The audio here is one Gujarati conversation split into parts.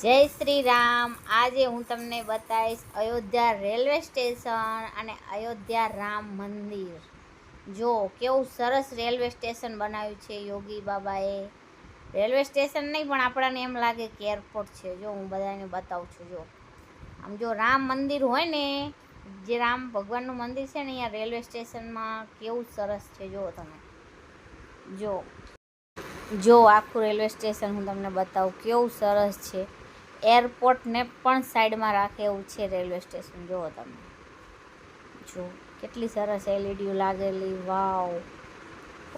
જય શ્રી રામ। આજે હું તમને બતાવીશ અયોધ્યા રેલવે સ્ટેશન અને અયોધ્યા રામ મંદિર। જો કેવું સરસ રેલવે સ્ટેશન બનાવ્યું છે યોગી બાબાએ। રેલવે સ્ટેશન નહીં પણ આપણને એમ લાગે કે એરપોર્ટ છે। જો હું બધાને બતાવું છું। જો આમ જો રામ મંદિર હોય ને, જે રામ ભગવાનનું મંદિર છે ને, અહીંયા રેલવે સ્ટેશનમાં કેવું સરસ છે। જો તમે જો આખું રેલવે સ્ટેશન હું તમને બતાવું કેવું સરસ છે। એરપોર્ટને પણ સાઈડમાં રાખે એવું છે રેલવે સ્ટેશન। જુઓ તમે, જો કેટલી સરસ એલઈડીઓ લાગેલી, વાવ।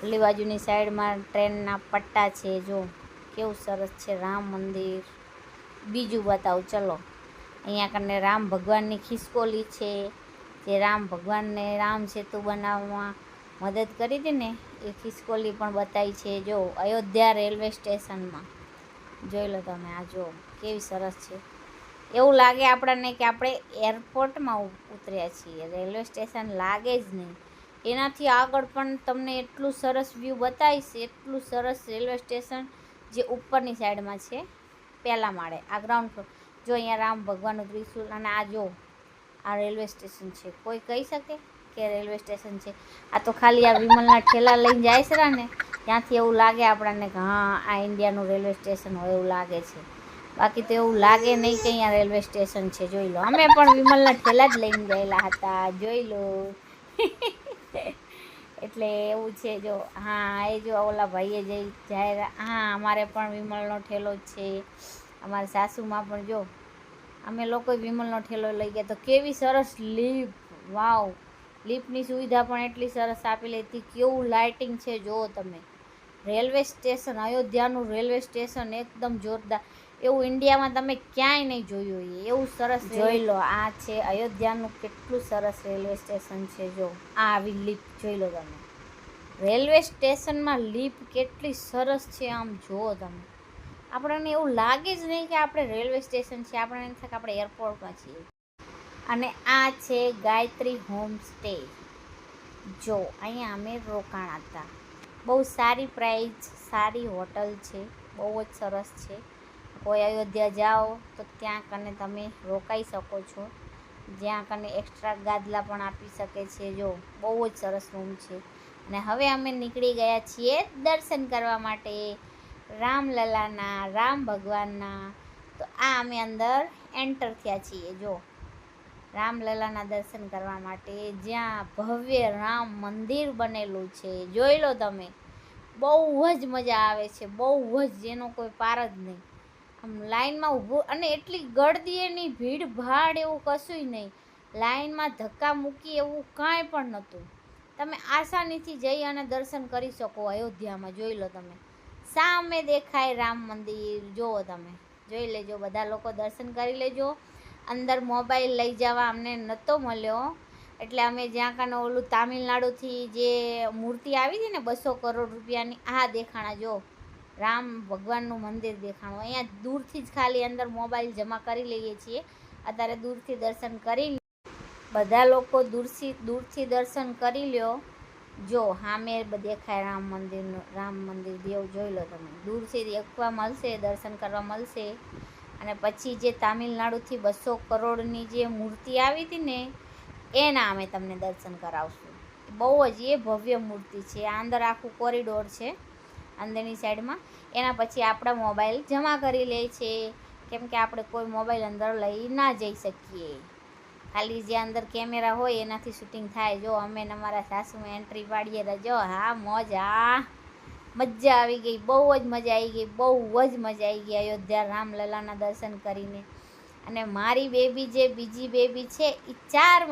ઓલી બાજુની સાઈડમાં ટ્રેનના પટ્ટા છે। જો કેવું સરસ છે રામ મંદિર। બીજું બતાવું ચલો। અહીંયા કને રામ ભગવાનની ખિસકોલી છે, જે રામ ભગવાનને રામ સેતુ બનાવવામાં મદદ કરી હતી ને, એ ખિસકોલી પણ બતાવી છે। જો અયોધ્યા રેલવે સ્ટેશનમાં જોઈ લો તમે। આ જો કેવી સરસ છે। એવું લાગે આપણને કે આપણે એરપોર્ટમાં ઉતર્યા છીએ, રેલવે સ્ટેશન લાગે જ નહીં। એનાથી આગળ પણ તમને એટલું સરસ વ્યૂ બતાવીશ, એટલું સરસ રેલવે સ્ટેશન, જે ઉપરની સાઈડમાં છે, પહેલા માળે, આ ગ્રાઉન્ડ ફ્લોર। જો અહીંયા રામ ભગવાનનું ત્રિશુલ, અને આ જો આ રેલવે સ્ટેશન છે। કોઈ કહી શકે કે રેલવે સ્ટેશન છે? આ તો ખાલી આ વિમલના ઠેલા લઈને જાય છે ને, ત્યાંથી એવું લાગે આપણને કે હા આ ઇન્ડિયાનું રેલવે સ્ટેશન હોય એવું લાગે છે। બાકી તો એવું લાગે નહીં કે અહીંયા રેલવે સ્ટેશન છે। જોઈ લો, અમે પણ વિમલના ઠેલા જ લઈને ગયેલા હતા, જોઈ લો। એટલે એવું છે। જો હા, એ જો ઓલા ભાઈએ જાય, હા અમારે પણ વિમલનો ઠેલો જ છે। અમારા સાસુમાં પણ જો અમે લોકો વિમલનો ઠેલો લઈ ગયા। તો કેવી સરસ લિફ્ટ, વાવ। લિફ્ટની સુવિધા પણ એટલી સરસ આપેલી હતી। કેવું લાઇટિંગ છે જુઓ તમે। રેલવે સ્ટેશન, અયોધ્યાનું રેલવે સ્ટેશન એકદમ જોરદાર, એવું ઇન્ડિયામાં તમે ક્યાંય નહીં જોયું હોય એવું સરસ। જોઈ લો, આ છે અયોધ્યાનું કેટલું સરસ રેલવે સ્ટેશન છે। જો આ આવી લિફ્ટ જોઈ લો તમે। રેલવે સ્ટેશનમાં લિફ્ટ કેટલી સરસ છે, આમ જુઓ તમે। આપણને એવું લાગે જ નહીં કે આપણે રેલવે સ્ટેશન છે, આપણને એમ થાય કે આપણે એરપોર્ટમાં છીએ। અને આ છે ગાયત્રી હોમ સ્ટે। જો અહીંયા અમે રોકાણા હતા। બહુ સારી પ્રાઇસ, સારી હોટલ છે, બહુ જ સરસ છે। કોઈ અયોધ્યા જાઓ તો ત્યાં કને તમે રોકાઈ શકો છો, જ્યાં કને એક્સ્ટ્રા ગાદલા પણ આપી શકે છે। જો બહુ જ સરસ રૂમ છે। અને હવે અમે નીકળી ગયા છીએ દર્શન કરવા માટે રામલલાના, રામ ભગવાનના। તો આ અમે અંદર એન્ટર થયા છીએ। જો રામલલાના દર્શન કરવા માટે, જ્યાં ભવ્ય રામ મંદિર બનેલું છે, જોઈ લો તમે। બહુ જ મજા આવે છે, બહુ જ, જેનો કોઈ પાર જ નહીં। આમ લાઈનમાં ઊભું, અને એટલી ગળદી, એની ભીડ ભાડ એવું કશુંય નહીં। લાઈનમાં ધક્કા મૂકી એવું કાંઈ પણ નહોતું। તમે આસાનીથી જઈ અને દર્શન કરી શકો અયોધ્યામાં। જોઈ લો તમે, સામે દેખાય રામ મંદિર, જુઓ તમે, જોઈ લેજો, બધા લોકો દર્શન કરી લેજો। અંદર મોબાઈલ લઈ જવા અમને નહોતો મળ્યો, એટલે અમે જ્યાં કાને ઓલું તામિલનાડુથી જે મૂર્તિ આવી હતી ને 200 કરોડ રૂપિયાની, આ દેખાણા। જો રામ ભગવાનનું મંદિર દેખાણું। અહીંયા દૂરથી જ ખાલી અંદર મોબાઈલ જમા કરી લઈએ છીએ। અત્યારે દૂરથી દર્શન કરી, બધા લોકો દૂરથી દર્શન કરી લ્યો। જો સામે દેખાય રામ મંદિર દેવ, જોઈ લો તમે। દૂરથી દેખવા મળશે, દર્શન કરવા મળશે। અને પછી જે તામિલનાડુથી 200 કરોડની જે મૂર્તિ આવી હતી ને, એના અમે તમને દર્શન કરાવશું। બહુ જ એ ભવ્ય મૂર્તિ છે। આ અંદર આખું કોરિડોર છે અંદરની સાઈડમાં। એના પછી આપણા મોબાઈલ જમા કરી લે છે, કેમ કે આપણે કોઈ મોબાઈલ અંદર લઈ ના જઈ શકીએ। ખાલી જે અંદર કેમેરા હોય એનાથી શૂટિંગ થાય। જો અમે ને અમારા સાસુમાં એન્ટ્રી પાડીએ તો જો હા મોજ, હા મજા આવી ગઈ, બહુ જ મજા આવી ગઈ, બહુ જ મજા આવી ગઈ અયોધ્યા રામલલાના દર્શન કરીને। અને મારી બેબી, જે બીજી બેબી છે, એ 4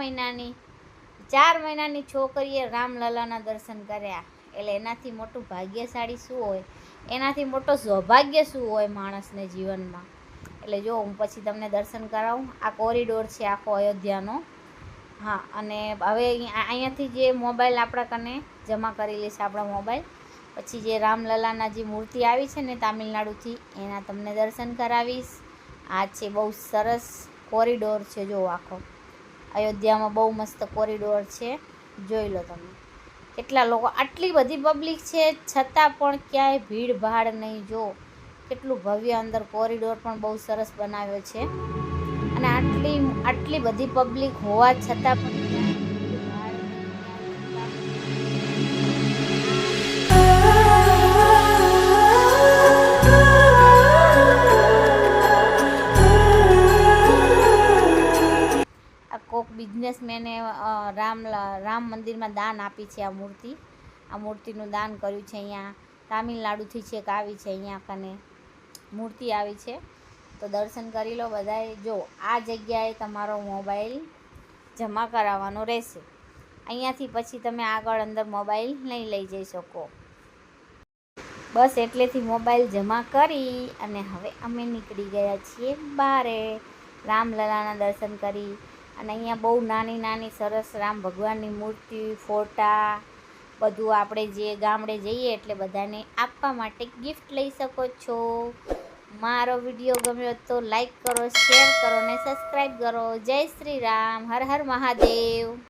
મહિનાની છોકરીએ રામલલાના દર્શન કર્યા। એટલે એનાથી મોટું ભાગ્યશાળી શું હોય, એનાથી મોટો સૌભાગ્ય શું હોય માણસને જીવનમાં। એટલે જો હું પછી તમને દર્શન કરાવું। આ કોરિડોર છે આખો અયોધ્યાનો। હા, અને હવે અહીંયાથી જે મોબાઈલ આપણા કને જમા કરી લેશે આપણા મોબાઈલ, પછી જે રામલલાના જે મૂર્તિ આવી છે ને તામિલનાડુથી, એના તમને દર્શન કરાવીશ। આ છે બહુ સરસ કોરિડોર છે। જો આખો અયોધ્યામાં બહુ મસ્ત કોરિડોર છે, જોઈ લો તમે। કેટલા લોકો, આટલી બધી પબ્લિક છે છતાં પણ ક્યાંય ભીડ ભાડ નહીં। જો કેટલું ભવ્ય અંદર કોરિડોર પણ બહુ સરસ બનાવ્યો છે. અને આટલી બધી પબ્લિક હોવા છતાં પણ આ કોક બિઝનેસમેને રામ મંદિરમાં દાન આપી છે. આ મૂર્તિનું દાન કર્યું છે. અહીંયા તામિલનાડુથી છેક આવી છે. અહીંયા કને મૂર્તિ આવી છે, તો દર્શન કરી લો બધાએ. જો આ જગ્યાએ તમારો મોબાઈલ જમા કરાવવાનો રહેશે. અહીંયાથી પછી તમે આગળ અંદર મોબાઈલ નહીં લઈ જઈ શકો. બસ એટલેથી મોબાઈલ જમા કરી અને હવે અમે નીકળી ગયા છીએ બારે રામલલાના દર્શન કરી. અને અહીંયા બહુ નાની સરસ રામ ભગવાનની મૂર્તિ, ફોટા બધું આપણે જે ગામડે જઈએ એટલે બધાને આપવા માટે ગિફ્ટ લઈ શકો છો. મારો વિડીયો ગમ્યો તો લાઈક કરો, શેર કરો ને સબસ્ક્રાઈબ કરો. જય શ્રી રામ, હર હર મહાદેવ.